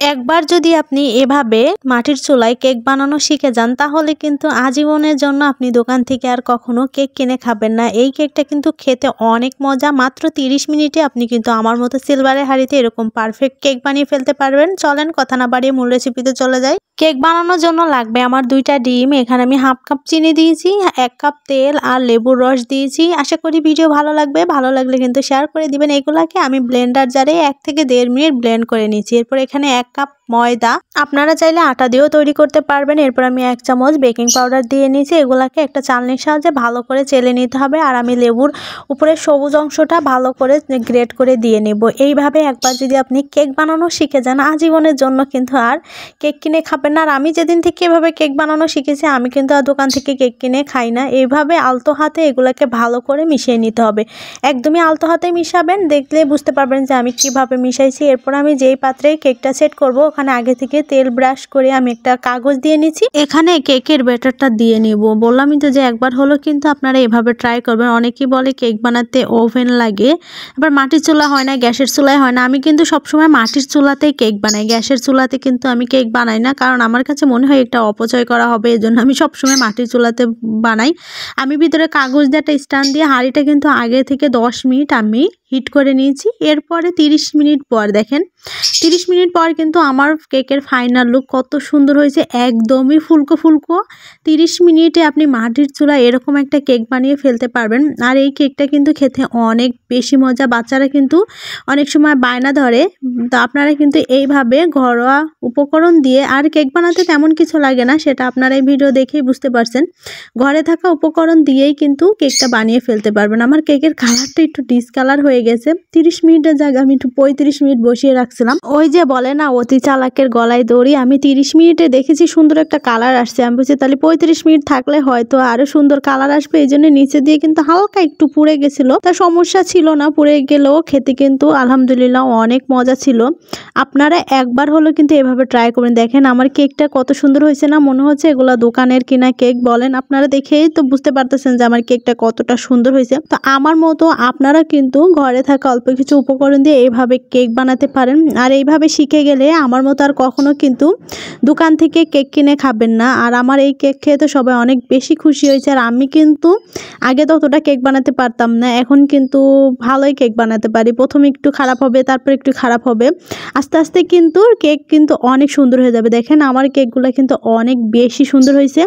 একবার যদি আপনি এভাবে মাটির চুলায় কেক বানানো শিখে যান তাহলে কিন্তু আজীবনের জন্য আপনি দোকান থেকে আর কখনো কেক কিনে খাবেন না। এই কেকটা কিন্তু খেতে অনেক মজা। মাত্র 30 মিনিটে আপনি কিন্তু আমার মতো সিলভারের হাঁড়িতে এরকম পারফেক্ট কেক বানিয়ে ফেলতে পারবেন। চলেন কথা না বাড়িয়ে মূল রেসিপিতে চলে যাই। কেক বানানোর জন্য লাগবে আমার 2টা ডিম, এখানে আমি হাফ কাপ চিনি দিয়েছি, 1 কাপ তেল আর লেবুর রস দিয়েছি। আশা করি ভিডিও ভালো লাগবে, ভালো লাগলে কিন্তু শেয়ার করে দিবেন। এগুলাকে আমি ব্লেন্ডার জারে 1 থেকে 1.5 মিনিট ব্লেন্ড করে নিয়েছি। এরপর এখানে 1 কাপ ময়দা, আপনারা চাইলে আটা দিয়েও তৈরি করতে পারবেন। এরপর আমি 1 চামচ বেকিং পাউডার দিয়ে নিয়েছি। এগুলাকে একটা চালনির সাহায্যে ভালো করে চেলে নিতে হবে। আর আমি লেবুর উপরে সবুজ অংশটা ভালো করে গ্রেট করে দিয়ে নেব। এইভাবে একবার যদি আপনি কেক বানানো শিখে যান আজীবনের জন্য কিন্তু আর কেক কিনে খাবেন না। আর আমি যেদিন থেকে এভাবে কেক বানানো শিখেছি আমি কিন্তু আর দোকান থেকে কেক কিনে খাই না। এইভাবে আলতো হাতে এগুলাকে ভালো করে মিশিয়ে নিতে হবে। একদমই আলতো হাতে মিশাবেন, দেখলে বুঝতে পারবেন যে আমি কিভাবে মিশাইছি। এরপর আমি যেই পাত্রে কেকটা সেট করব ওখানে আগে থেকে তেল ব্রাশ করে আমি একটা কাগজ দিয়ে নিচ্ছি। এখানে কেকের ব্যাটারটা দিয়ে নিব। বললামই তো যে একবার হলো কিন্তু আপনারা এভাবে ট্রাই করবেন। অনেকেই বলে কেক বানাতে ওভেন লাগে, আবার মাটির চুলা হয় না, গ্যাসের চুলায় হয় না। আমি কিন্তু সবসময় মাটির চুলাতেই কেক বানাই, গ্যাসের চুলাতে কিন্তু আমি কেক বানাই না, কারণ আমার কাছে মনে হয় এটা অপচয় করা হবে। এজন্য আমি সবসময় মাটির চুলাতে বানাই। আমি ভিতরে কাগজ দিয়ে একটা স্ট্যান্ড দিয়ে হাঁড়িটা কিন্তু আগে থেকে 10 মিনিট আমি হিট করে নিয়েছি। এরপরে 30 মিনিট পর দেখেন, 30 মিনিট পর কিন্তু আমার কেকের ফাইনাল লুক কত সুন্দর হয়েছে, একদমই ফুলকো ফুলকো। 30 মিনিটে আপনি মাটির চুলায় এরকম একটা কেক বানিয়ে ফেলতে পারবেন। আর এই কেকটা কিন্তু খেতে অনেক বেশি মজা, বাচ্চারা কিন্তু অনেক সময় বায়না ধরে। তো আপনারা কিন্তু এইভাবে ঘরোয়া উপকরণ দিয়ে, আর কেক বানাতে তেমন কিছু লাগে না, সেটা আপনারা এই ভিডিও দেখেই বুঝতে পারছেন। ঘরে থাকা উপকরণ দিয়েই কিন্তু কেকটা বানিয়ে ফেলতে পারবেন। আমার কেকের কালারটা একটু ডিসকালার হয়ে গেছে। 30 মিনিটের জায়গায় আমি একটু 35 মিনিট বসিয়ে রাখছিলাম। ওই যে বলে না অতি চালাকের গলায় দড়ি, আমি 30 মিনিটে দেখেছি সুন্দর একটা কালার আসছে। আমি বলছি তাহলে 35 মিনিট থাকলে হয়তো আরো সুন্দর কালার আসবে। এই জন্য নিচে দিয়ে কিন্তু হালকা একটু পুড়ে গেছিল, তার সমস্যা ছিল না, পুড়ে গেলেও খেতে কিন্তু আলহামদুলিল্লাহ অনেক মজা ছিল। আপনারা একবার হলো কিন্তু এভাবে ট্রাই করবেন। দেখেন আমার কেকটা কত সুন্দর হয়েছে না, মনে হচ্ছে এগুলা দোকানের কিনা কেক বলেন। আপনারা দেখেই তো বুঝতে পারতেছেন যে আমার কেকটা কতটা সুন্দর হয়েছে। তো আমার মতো আপনারা কিন্তু ঘরে থাকা অল্প কিছু উপকরণ দিয়ে এইভাবে কেক বানাতে পারেন। আর এইভাবে শিখে গেলে আমার মতো আর কখনো কিন্তু দোকান থেকে কেক কিনে খাবেন না। আর আমার এই কেক খেয়ে তো সবাই অনেক বেশি খুশি হয়েছে। আর আমি কিন্তু আগে ততটা কেক বানাতে পারতাম না, এখন কিন্তু ভালোই কেক বানাতে পারি। প্রথমে একটু খারাপ হবে, তারপর একটু খারাপ হবে, আস্তে আস্তে কিন্তু কেক কিন্তু অনেক সুন্দর হয়ে যাবে। দেখেন আমার কেকগুলো কিন্তু অনেক বেশি সুন্দর হয়েছে।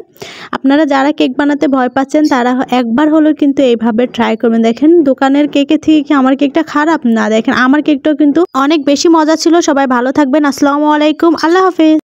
আপনারা যারা কেক বানাতে ভয় পাচ্ছেন তারা একবার হলেও কিন্তু এইভাবে ট্রাই করবেন। দেখেন দোকানের কেকের থেকে কি আমার কেকটা খারাপ না, দেখেন আমার কেকটাও কিন্তু অনেক বেশি মজা ছিল। সবাই ভালো থাকবেন, আসসালামু আলাইকুম, আল্লাহ হাফেজ।